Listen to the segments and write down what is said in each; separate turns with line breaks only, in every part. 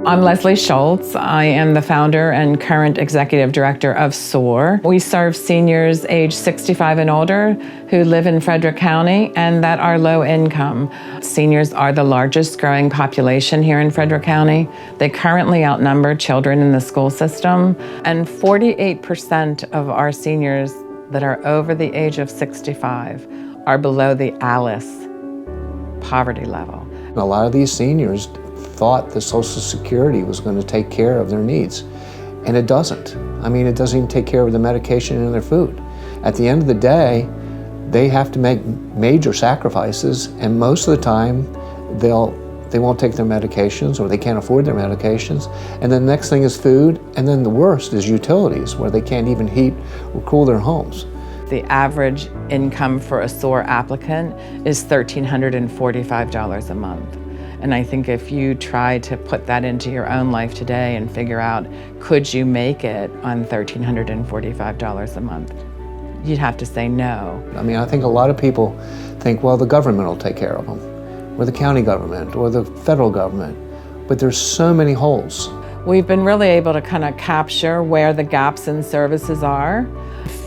I'm Leslie Schultz. I am the founder and current executive director of SOAR. We serve seniors age 65 and older who live in Frederick County and that are low income. Seniors are the largest growing population here in Frederick County. They currently outnumber children in the school system, and 48% of our seniors that are over the age of 65 are below the ALICE poverty level.
A lot of these seniors thought that Social Security was going to take care of their needs, and it doesn't. I mean, it doesn't even take care of the medication and their food. At the end of the day, they have to make major sacrifices, and most of the time they won't take their medications, or they can't afford their medications. And then the next thing is food, and then the worst is utilities, where they can't even heat or cool their homes.
The average income for a SOAR applicant is $1,345 a month. And I think if you try to put that into your own life today and figure out, could you make it on $1,345 a month? You'd have to say no.
I mean, I think a lot of people think, well, the government will take care of them, or the county government, or the federal government, but there's so many holes.
We've been really able to kind of capture where the gaps in services are.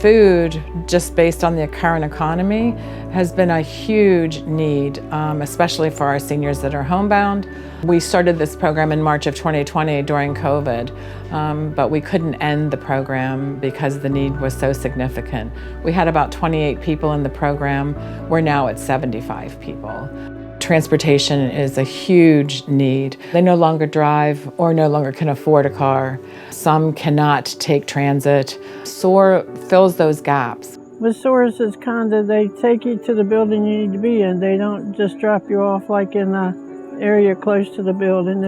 Food, just based on the current economy, has been a huge need, especially for our seniors that are homebound. We started this program in March of 2020 during COVID, but we couldn't end the program because the need was so significant. We had about 28 people in the program. We're now at 75 people. Transportation is a huge need. They no longer drive or no longer can afford a car. Some cannot take transit. SOAR fills those gaps.
With SOAR, it's kind of, they take you to the building you need to be in. They don't just drop you off like in an area close to the building.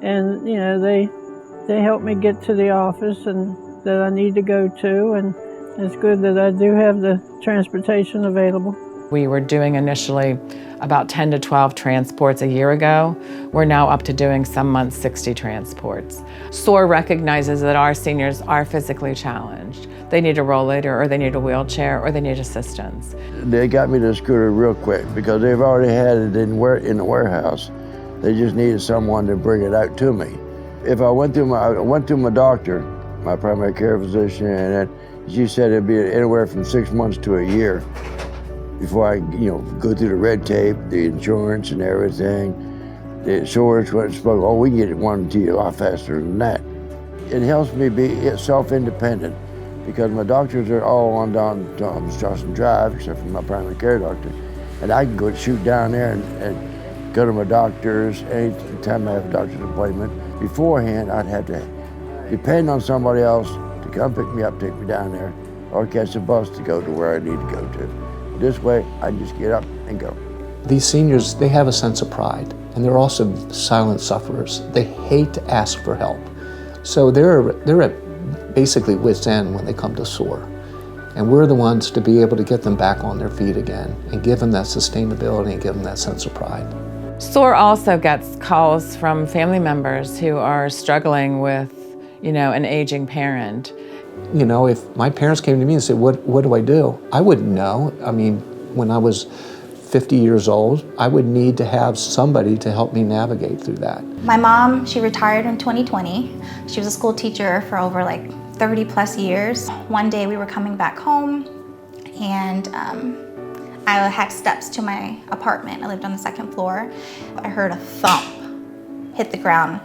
And you know, they help me get to the office and that I need to go to. And it's good that I do have the transportation available.
We were doing initially about 10 to 12 transports a year ago. We're now up to doing some months 60 transports. SOAR recognizes that our seniors are physically challenged. They need a rollator, or they need a wheelchair, or they need assistance.
They got me the scooter real quick because they've already had it in the warehouse. They just needed someone to bring it out to me. If I went to my doctor, my primary care physician, and she said it'd be anywhere from 6 months to a year before I, go through the red tape, the insurance and everything. The insurance spoke, oh, we can get one to you a lot faster than that. It helps me be self-independent because my doctors are all on down Thomas Johnson Drive, except for my primary care doctor. And I can go shoot down there and go to my doctors anytime I have a doctor's appointment. Beforehand, I'd have to depend on somebody else to come pick me up, take me down there, or catch a bus to go to where I need to go to. This way, I just get up and go.
These seniors, they have a sense of pride, and they're also silent sufferers. They hate to ask for help. So they're at basically wit's end when they come to SOAR. And we're the ones to be able to get them back on their feet again and give them that sustainability and give them that sense of pride.
SOAR also gets calls from family members who are struggling with, an aging parent.
If my parents came to me and said, what do I do? I wouldn't know. I mean, when I was 50 years old, I would need to have somebody to help me navigate through that.
My mom, she retired in 2020. She was a school teacher for over 30 plus years. One day we were coming back home and I had steps to my apartment. I lived on the second floor. I heard a thump hit the ground.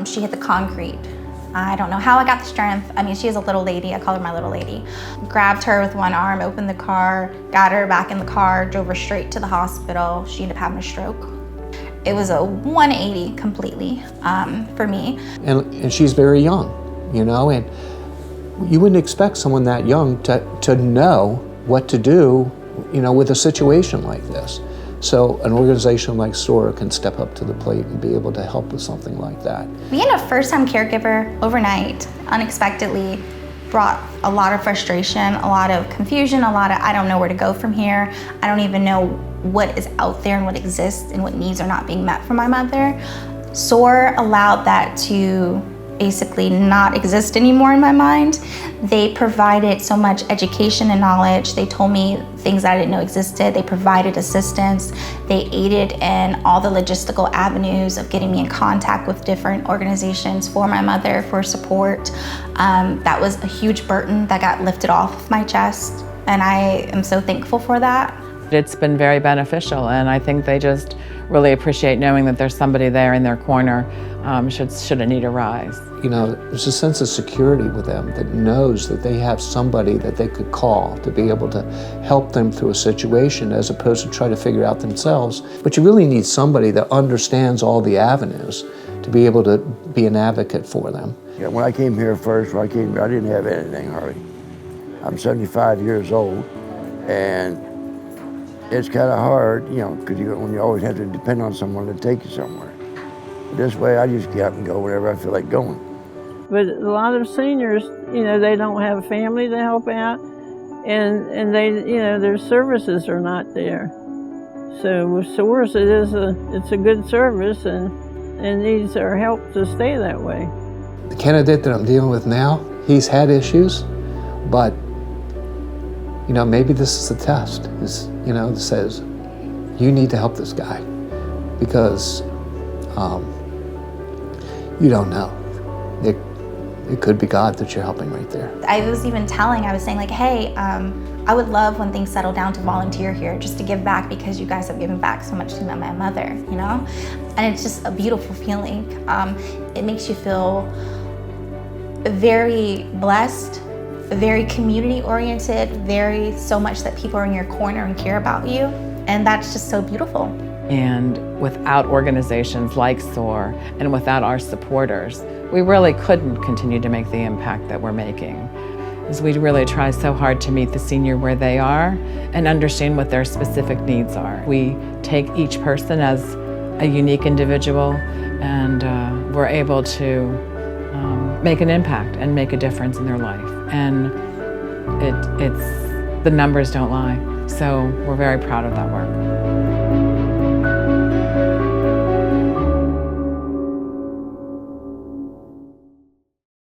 She hit the concrete. I don't know how I got the strength. I mean, she is a little lady. I call her my little lady. Grabbed her with one arm, opened the car, got her back in the car, drove her straight to the hospital. She ended up having a stroke. It was a 180 completely for me.
And she's very young, and you wouldn't expect someone that young to know what to do, with a situation like this. So an organization like SOAR can step up to the plate and be able to help with something like that.
Being a first-time caregiver overnight, unexpectedly, brought a lot of frustration, a lot of confusion, I don't know where to go from here. I don't even know what is out there and what exists and what needs are not being met for my mother. SOAR allowed that to basically not exist anymore in my mind. They provided so much education and knowledge. They told me things that I didn't know existed. They provided assistance. They aided in all the logistical avenues of getting me in contact with different organizations for my mother, for support. That was a huge burden that got lifted off my chest, and I am so thankful for that.
It's been very beneficial, and I think they just really appreciate knowing that there's somebody there in their corner should a need arise.
You know, there's a sense of security with them that knows that they have somebody that they could call to be able to help them through a situation as opposed to try to figure it out themselves. But you really need somebody that understands all the avenues to be able to be an advocate for them.
Yeah, when I came here first, I didn't have anything hardly. I'm 75 years old, and it's kind of hard, you know, because when you always have to depend on someone to take you somewhere. This way, I just get up and go wherever I feel like going.
But a lot of seniors, you know, they don't have a family to help out, and they, you know, their services are not there. So with SOARS, it's a good service, and needs our help to stay that way.
The candidate that I'm dealing with now, he's had issues, but you know, maybe this is a test. You know, that says you need to help this guy because you don't know. It could be God that you're helping right there.
I was saying like, hey, I would love when things settle down to volunteer here, just to give back, because you guys have given back so much to my mother, you know? And it's just a beautiful feeling. It makes you feel very blessed, very community oriented, so much that people are in your corner and care about you. And that's just so beautiful.
And without organizations like SOAR and without our supporters, we really couldn't continue to make the impact that we're making. As we really try so hard to meet the senior where they are and understand what their specific needs are. We take each person as a unique individual, and we're able to make an impact and make a difference in their life. And the numbers don't lie. So we're very proud of that work.